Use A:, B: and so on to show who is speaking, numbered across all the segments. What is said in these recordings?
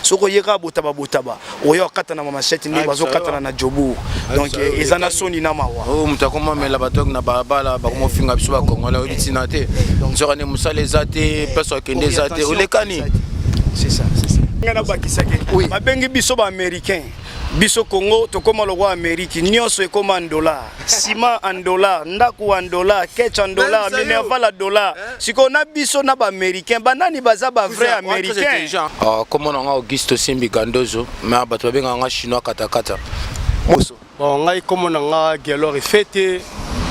A: soko yeka botaba oyo katana mama chete ndi bazo katana na jobu donc ezana soni na mawa
B: mutakoma mela batok na balabala bakomo finga biso ba Congolais obitina te nzora ne musale zate peso kende zate olekani
A: c'est ça ngana bakisake babengi biso ba américain biso Congo to koma logo Amérique nyonso e koma en dollar ciment en dollar ndaku en dollar ketch en dollar minerval en dollar siko na biso na ba américain banani baza ba vrai américain
B: comment on a Augusto Simbi Gandozo mais bato benga nga chinois katakata
C: bon ngai comme on a galore fêté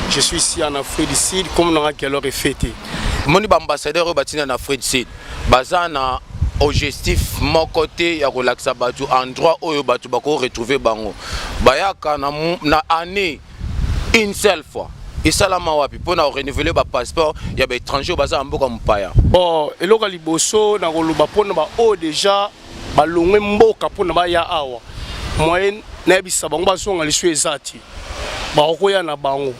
C: je suis ici en Afrique du Sud comme on a galore fêté
B: moni ba ambassadeur batina en Afrique du Sud bazana objectif mon côté ya relaxa batu endroit oyo batu bako retrouver bango bayaka na année une seule fois et ça la mawapi pour renouveler ba passeport ya ba étranger baza mboka mpaya
C: bon eloka liboso na koloba pona ba o déjà balongwe mboka pona ba ya awa moyen na bisa bango bazonga lisu ezati ba okoya na bango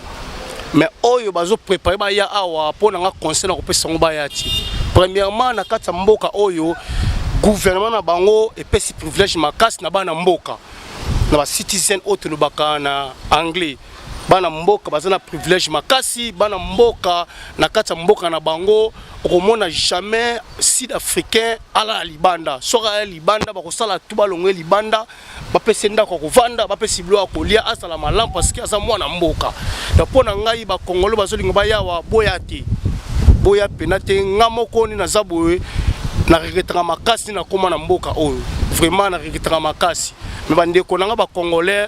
C: mais oyo bazo préparer ba ya awa pona nga conseil na kopesa ngo ba yati. Premièrement, na kata mboka oyo gouvernement na bango epesi privilège makasi na bana mboka na ba citizen auto lobaka na anglais bana mboka bazana privilège makasi bana mboka na kata mboka na bango okomona jamais sud-africain ala libanda soka libanda bakosala tuba longwe libanda bapesi ndako kovanda bapesi bilo akolia asala malamu parce que asa mwana mboka na pona ngai ba Congolais bazolinga bayawa boyati boya penate ngamoko ni na zaboe na regretanga makasi na koma na mboka oyo vraiment na regretanga makasi mais bandeko nanga ba Congolais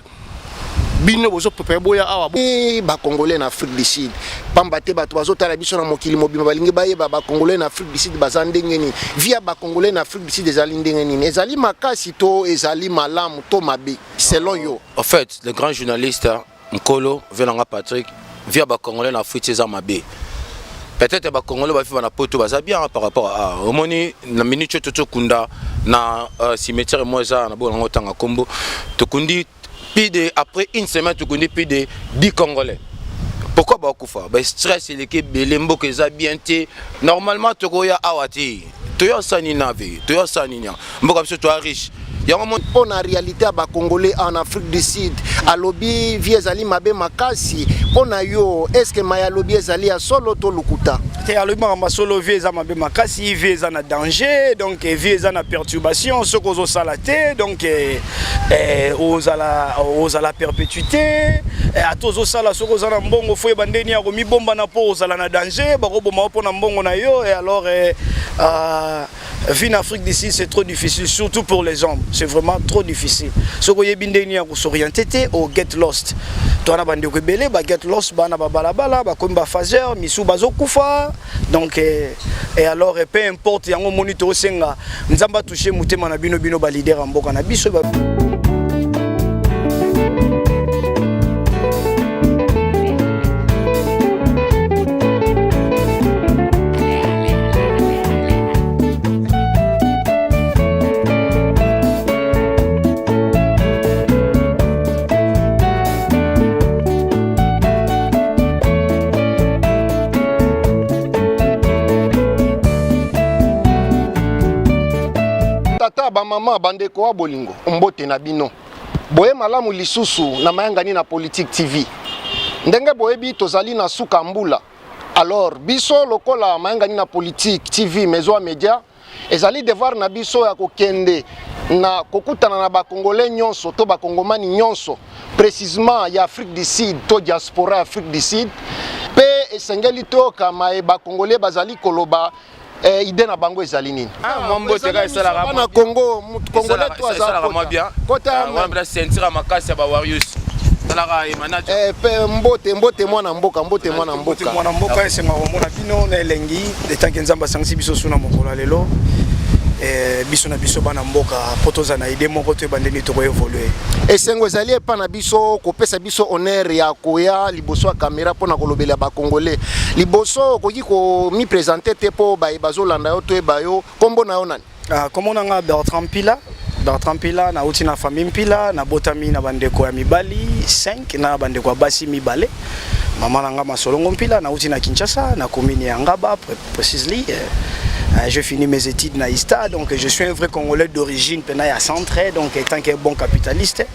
C: bino bozo préparer boya awa
D: ba Congolais na Afrique du Sud pambate bato bazotala biso na mokili mobima balingi bayeba ba Congolais na Afrique du Sud bazandenge ni via ba Congolais na Afrique du Sud ezali ndenge ni ezali makasi to ezali malamu to mabe selon yo.
B: En fait le grand journaliste Nkolo Velanga Patrick via ba Congolais na Afrique c'est mabe. Peut-être que les Congolais vont faire poto bien par rapport à au moni na minute toto kunda na cimetière moza na bongo tanga kombo to kundi pide après une semaine to kundi pide 10 Congolais. Pourquoi ba kufa ba stress l'équipe belembo que za bien té normalement to koya awati to yo sani nave to yo sani nya mboka biso to riche.
D: On a réalité à Congolais en Afrique du Sud. À lobby viezali mabe makasi. On a yo est-ce que maya lobby ezali a solo to lukuta.
A: Te a lobby ma solo vieza mabe makasi vieza na danger donc vieza na perturbation ce qu'on salaté donc aux à la perpétuité à tous sala ce qu'on a mbongo fo bandeni ya komi bomba na po aux na danger ba ko boma po na mbongo na yo et alors vivre en Afrique du Sud c'est trop difficile surtout pour les hommes. C'est vraiment trop difficile. Ce que yebindeni ya s'orienter au get lost. Toi na bande ko belé ba get lost bana ba balabala ba comme ba fazer misu bazo kufa. Donc et alors peu importe yango monitor senga nzamba toucher mutema na bino ba leader mboka na biso ba
D: ba mama bandeko wa bolingo mbote na bino boye malamu lisusu na mayangani na politique TV ndenge boyebi tozali na suka mbula alors biso lokola mayangani na politique TV mezo media ezali devoir na biso ya kokende na kokutana na ba Congolais nyonso to ba Kongomani nyonso précisément ya Afrique du Sud to diaspora Afrique du Sud pe esengeli to kama ba Congolais bazali koloba idée na bango ezali nini
B: mambo teka esala
D: kama na Congo Congolais to azala
B: bien kota ngamba sentira makasi ba warriors talaka manager
D: pe mbote mwana mboka mwana
A: mboka esenga komona bino na elengi etanke nzamba sangisi biso suna mokolo lelo biso na biso bana mboka potoza na idée moko to bandeni to évoluer
D: esengo ezali epa na biso kopesa biso honneur ya koya liboso ya caméra pona kolobela ba Congolais liboso koki ko mi présenter te po ba bazolanda yo to eba yo kombo na yo nani
A: kombo na nga Bertrand Pila na uti na famille Pila na botami na bandeko ya mibali 5 na bandeko ya basi mibale mama na nga Masolongo Pila na uti na Kinshasa na commune ya Ngaba precisely J'ai fini mes études na ISTA, donc je suis un vrai Congolais d'origine, penai à centre, donc étant qu'un bon capitaliste,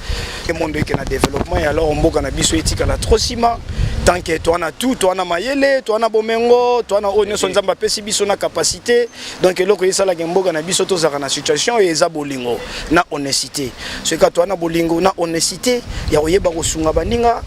A: et mon Dieu qui a développement, et alors on m'a dit que éthique à la trosima, tant que toi on a tout, toi on a mayele, toi on a bomengo, toi on a on son zamba pesi biso na capacité, donc là que ça la gembo na biso to zaka na situation et za bolingo na honnêteté. Ce que toi na bolingo na honnêteté, ya oyeba kosunga baninga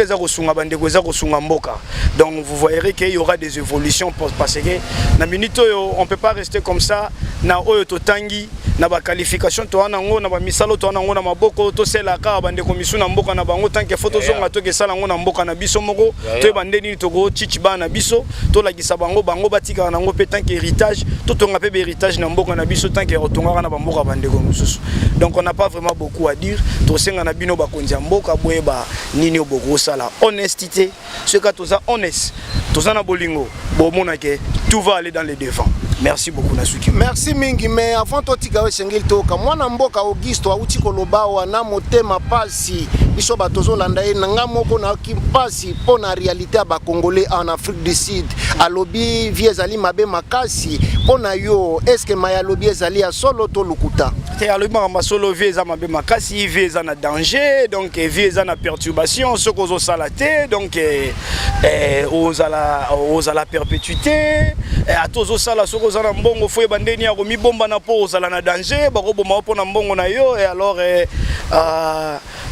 A: za kosunga bandeko za kosunga mboka. Donc vous voyez qu'il y aura des évolutions parce que na minute on peut pas rester comme ça na oyo totangi na ba qualification to wana ngo na ba misalo to wana ngo na maboko to sela ka bande ko misuna mboka na bango tanke photo zonga to ke sala ngo na mboka na biso moko to bande ni to go chichi ba na biso to la gisa bango batika na ngo pe tanke héritage to tonga pe héritage na mboka na biso tanke otonga na ba mboka bande ko mususu. Donc on n'a pas vraiment beaucoup à dire to senga na bino ba kondia mboka boyeba nini oboko sala honnêteté ce ka to za honnête to za na bolingo bo mona ke tout va aller dans les devants. Merci beaucoup Nasuki.
D: Merci mingi, mais avant tout tika we sengeli toka mwana mboka Auguste auti koloba wana motema pasi biso batozo landa ye nanga moko na kimpasi pona réalité ya ba Congolais en Afrique du Sud. Alobi viezali mabe makasi pona yo est-ce que maya lobi ezali ya solo to lukuta?
A: Te alobi ma solo vieza mabe makasi vieza na danger donc vieza na perturbation ce qu'on zo salaté donc aux à la perpétuité à tozo sala soko zana mbongo fo bandeni ya komi bomba na po ozala na danger bako boma po na mbongo na yo et alors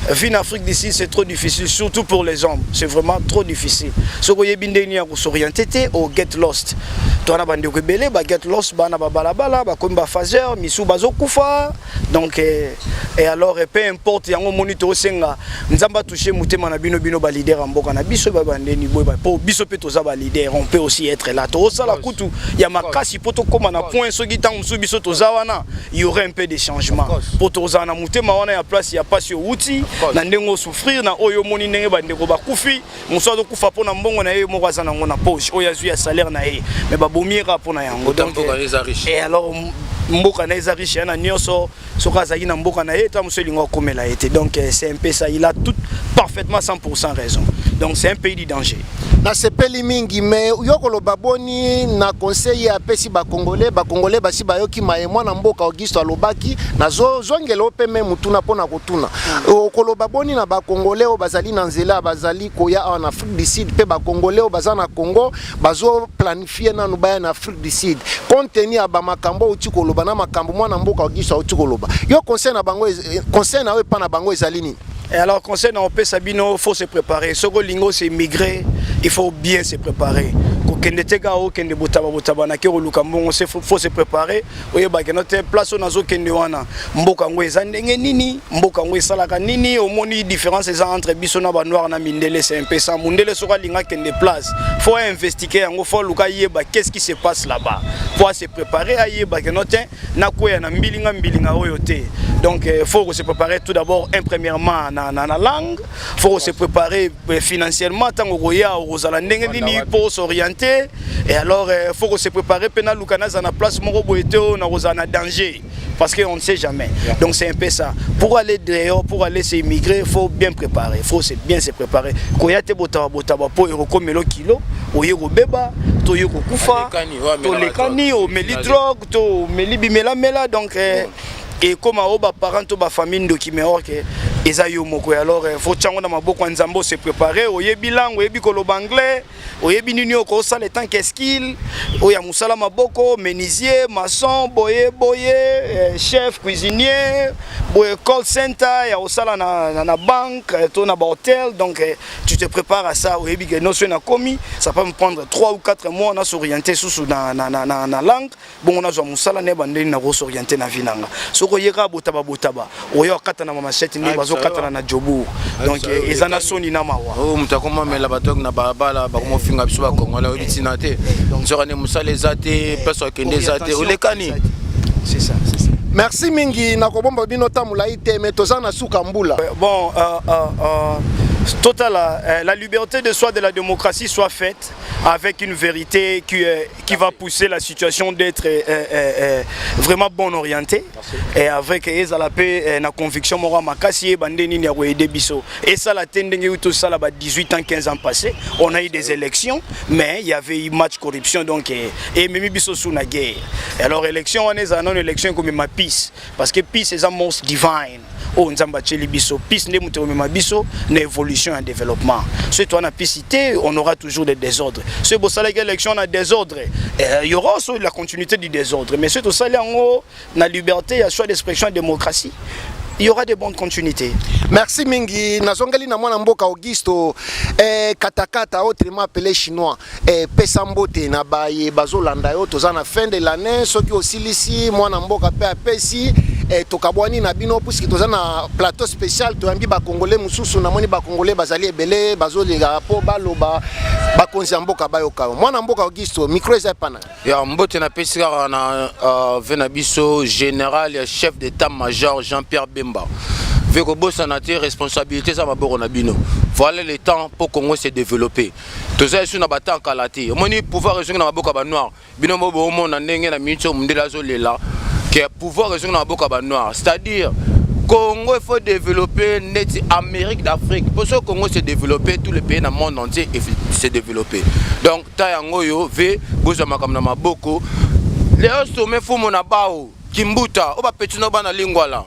A: vivre en Afrique d'ici c'est trop difficile surtout pour les hommes c'est vraiment trop difficile soko yebindeni ya ko s'orienter au get lost to na bande ko belé ba get lost bana ba balabala ba komba phaseur misu bazo kufa donc et alors peu importe yango monitor senga nzamba toucher mutema na bino ba leader mboka na biso ba bandeni boy ba po biso pe toza ba leader on peut aussi être là to sala kutu ya makasi poto koma na point soki tangu musu biso toza wana il y aurait un peu de changement pour toza na mutema wana ya place ya passe yo uti na ndengo souffrir na oyo moni ndenge bandeko bakufi muso azo kufa pona mbongo na ye moko azana ngona poche oyo azu ya salaire na ye mais ba bomiera pona yango donc et alors mboka na eza riche na nyonso soka zaki na mboka na ye ta muso lingo komela été donc c'est un peu ça il a tout parfaitement 100% raison donc c'est un pays du danger
D: na sepeli mingi mais yokolo baboni na conseil ya pesi ba Congolais basi bayoki maemwa na mboka Auguste alobaki na zongelo pe même mutuna pona kotuna okolo baboni na ba Congolais o bazali na nzela bazali koya en Afrique du Sud pe ba Congolais o bazana Congo bazo planifier na nubaya na Afrique du Sud compte tenu aba makambo uti koloba na makambo mwana mboka Auguste uti koloba yo conseil na bango conseil na we pa na bango ezali nini?
A: Et alors, conseil dans le Sabino, il faut se préparer. Ce que l'ingo c'est migrer, il faut bien se préparer. Il faut se préparer. Il place nazo kende wana. Mboka ngwe zandenge nini, mboka ngwe salaka nini, au moni différence entre bisona ba noir na mindele c'est un peu ça. Mindele sera linga kende place. Faut investiguer yango faut luka yeba qu'est-ce qui se passe là-bas. Faut se préparer à yeba que note na koya na mbilinga oyo te. Donc faut se préparer tout d'abord premièrement na langue, faut se préparer financièrement tant que roya ozala ndenge nini pour s'orienter et alors faut se préparer pena lukana za na place moko boete na ozana danger parce qu'on ne sait jamais. Donc c'est un peu ça. Pour aller dehors, pour aller s'immigrer, il faut bien préparer, faut bien se préparer. Koyate botaba po eroko melo kilo, oyeko beba, to yeko kufa, to lekani o meli drogue, to meli bimela donc et comme aux parents ou ba famille de Kimeorke ezayo moko alors faut tchango na maboko nzambo se préparer oyebi langue oyebi koloba anglais oyebi nini oko sala le temps qu'est-ce oya musala maboko menuisier maçon boye chef cuisinier boye call center ya osala na banque to na ba hôtel donc tu te prépares à ça oyebi que notion na komi ça peut me prendre 3 ou 4 mois on a s'orienter sous na langue bon on a zo musala ne bandeli na s'orienter na vinanga soko yeka botaba oyo kata na mama chete ni bazo kata na jobu donc ezana soni na mawa
B: oh mutakoma mela batok na babala bakomo finga biso ba Congolais obitina te nzora ne musala ezate peso kende ezate olekani
A: c'est ça.
D: Merci mingi na kobomba bino tamula ite mais tozana suka mbula
A: bon Total, la liberté de soi de la démocratie soit faite avec une vérité qui va pousser la situation d'être vraiment bon orientée et avec la paix, la conviction morale, et ça la tout ça là 18 ans 15 ans passés, on a eu des élections mais il y avait eu match corruption donc et même biso sous la guerre. Alors élection on est en élection comme ma peace parce que peace est un most divine. Oh nzamba tcheli biso peace ne muté ma biso na évolution et développement. Si on a piscité, on aura toujours des désordres. Ce beau salaire élection on a désordre, il y aura aussi la continuité du désordre mais c'est tout ça là en haut la liberté, il y a choix d'expression et démocratie. Il y aura des bonnes continuités.
D: Merci mingi. Nazongali na mwana mboka Augusto katakata autrement appelé chinois pesambote na baye bazolanda yo toza na fin de l'année soki osilisi mwana mboka pe apesi tokabwani na bino puisque toza na plateau spécial toyambi ba congolais mususu na moni ba congolais bazali ebele bazolega po baloba bakonzi ya mboka bayoka mwana mboka Augusto micro eza pana
B: ya mbote na pesi kaka na vena biso général ya chef d'état-major Jean-Pierre Bemba veko bossa na te responsabilité za maboko na bino voilà le temps pour Congo se développer toza esu na bata kalati moni pouvoir résoudre na maboko ba noir bino mobo mo na ndenge na mincho mundela zo lela que pouvoir résoudre na maboko ba noir c'est-à-dire Congo il faut développer net Amérique d'Afrique pour que Congo se développer tous les pays dans le monde entier et se développer donc ta yango yo ve boza makamna maboko les sommet fo mona bao kimbuta oba petino bana lingwala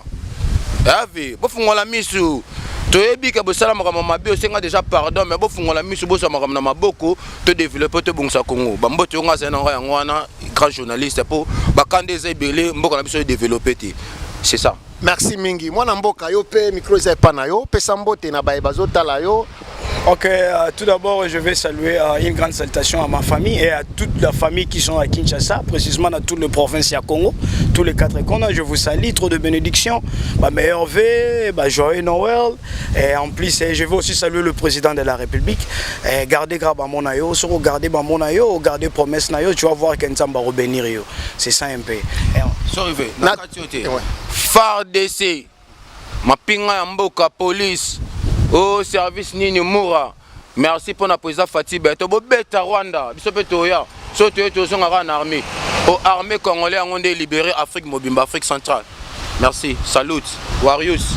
B: ave bofungola misu toyebi ke bosala makambo mabe osenga déjà pardon mais bofungola misu bosa makambo na maboko to développer to bongisa Congo bambote yonga za na yango wana grand journaliste pour bakande ezebele mboka na biso développer ti c'est ça.
D: Merci mingi mwana mboka yo pe micro eza pana yo pesa mbote na baye bazotala yo.
A: Ok, tout d'abord je vais saluer une grande salutation à ma famille et à toute la famille qui sont à Kinshasa, précisément dans toutes les provinces du Congo, tous les 4 coins. Je vous salue, trop de bénédictions, ma meilleure vœux, joyeux Noël. Et en plus, je vais aussi saluer le président de la République. Gardez grave à mon aïe, gardez mon aïe, gardez promesse naïo, tu vas voir qu'un va revenir. C'est ça un peu.
B: Sorry, FARDC, ma pinga ya mboka police. Oh service nini Moura. Merci pour la présidente Fatih Beto. Beta Rwanda. Biso peto ya. So to zonga en armée. Au armée congolais on est libéré Afrique Mobimba Afrique centrale. Merci. Salut. Warriors.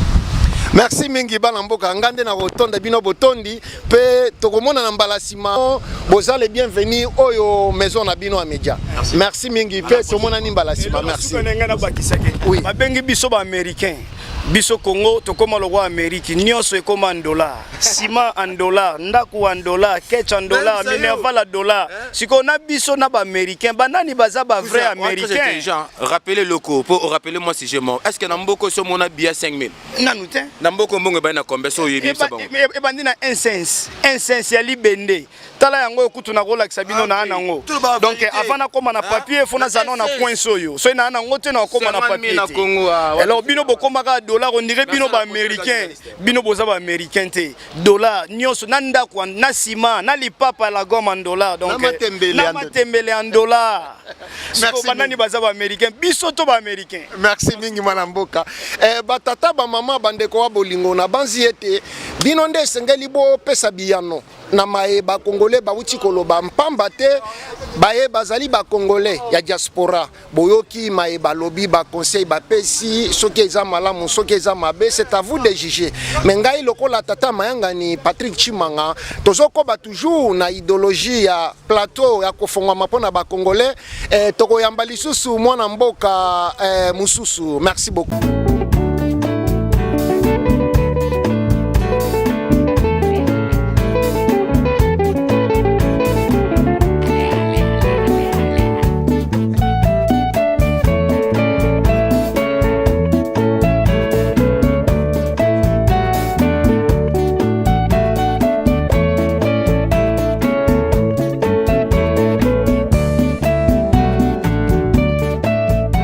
D: Merci mingi bana mboka ngande na botonda bino botondi pe tokomona na mbalasima bozale bienvenue oyo maison na bino a média. Merci mingi pe tomona ni mbalasima merci.
A: Oui. Babengi biso ba américain. Biso Congo to koma le roi Amérique nyonso ekoma en dollar ciment en dollar ndaku en dollar ketch en dollar minerval en dollar siko na biso na ba américain banani baza ba vrai américain
B: rappelez locaux pour rappeler moi si j'ai mort est-ce que namboko so mona bia 5000
A: nanute
B: namboko mbongo ba na kombe so yebi ça bon
A: e bandina incense ya libende tala yango kutu na rola kisabino na anango donc avant na koma na papier fona zana na point soyo so na anango te na koma na papier alors bino bokoma ka dollar on dirait bino ba américain bino boza ba américain te dollar nyonso nanda kwa na ciment na lipapa la gomme en dollar donc na matembele en dollar merci banani baza ba américain biso to ba américain
D: merci mingi mwana mboka batata ba mama bandeko wa bolingo na banzi ete bino nde sengeli bo pesa biyano na maeba congolais ba uti koloba mpamba te baye bazali ba congolais ya diaspora boyoki maeba lobi ba conseil ba pesi soki eza malamu soki eza mabe c'est à vous de juger mais ngai lokola tata mayanga ni Patrick Chimanga tozoko ba toujours na idéologie ya plateau ya kofonga mapona ba congolais toko yamba lisusu mwana mboka mususu merci beaucoup.